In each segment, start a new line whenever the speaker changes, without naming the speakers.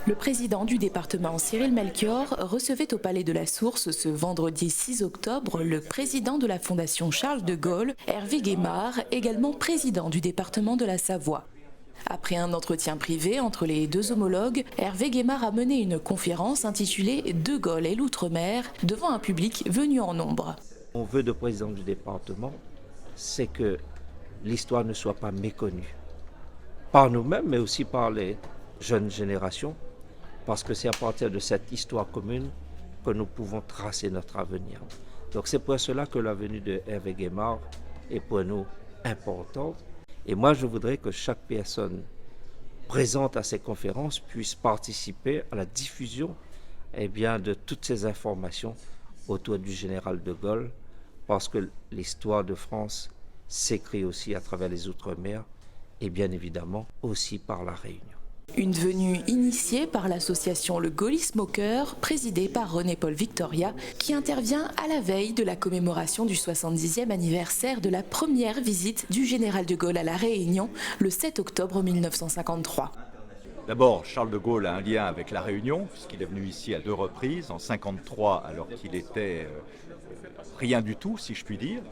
Le président du département, Cyril Melchior, recevait au Palais de la Source ce vendredi 6 octobre le président de la Fondation Charles de Gaulle, Hervé Guémard, également président du département de la Savoie. Après un entretien privé entre les deux homologues, Hervé Guémard a mené une conférence intitulée « De Gaulle et l'Outre-mer » devant un public venu en nombre.
Mon vœu de président du département, c'est que l'histoire ne soit pas méconnue par nous-mêmes, mais aussi par les jeunes générations, parce que c'est à partir de cette histoire commune que nous pouvons tracer notre avenir. Donc c'est pour cela que la venue de Hervé Guémard est pour nous importante. Et moi, je voudrais que chaque personne présente à ces conférences puisse participer à la diffusion de toutes ces informations autour du général de Gaulle, parce que l'histoire de France s'écrit aussi à travers les Outre-mer et bien évidemment aussi par la Réunion.
Une venue initiée par l'association Le Gaullisme au cœur, présidée par René-Paul Victoria, qui intervient à la veille de la commémoration du 70e anniversaire de la première visite du général de Gaulle à La Réunion, le 7 octobre 1953.
D'abord, Charles de Gaulle a un lien avec La Réunion, puisqu'il est venu ici à 2 reprises, en 1953 alors qu'il était rien du tout, si je puis dire,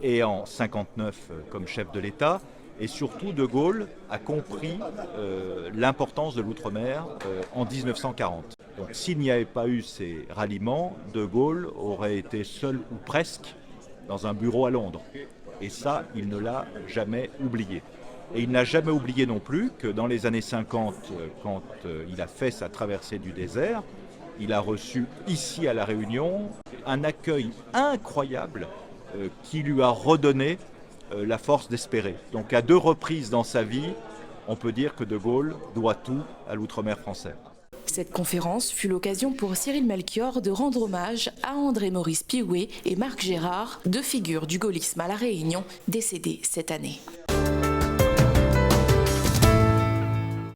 et en 1959 comme chef de l'État. Et surtout, de Gaulle a compris l'importance de l'outre-mer en 1940. Donc s'il n'y avait pas eu ces ralliements, de Gaulle aurait été seul ou presque dans un bureau à Londres. Et ça, il ne l'a jamais oublié. Et il n'a jamais oublié non plus que dans les années 50, quand il a fait sa traversée du désert, il a reçu ici à La Réunion un accueil incroyable qui lui a redonné la force d'espérer. Donc à 2 reprises dans sa vie, on peut dire que de Gaulle doit tout à l'outre-mer français.
Cette conférence fut l'occasion pour Cyril Melchior de rendre hommage à André-Maurice Piouet et Marc Gérard, 2 figures du gaullisme à La Réunion, décédés cette année.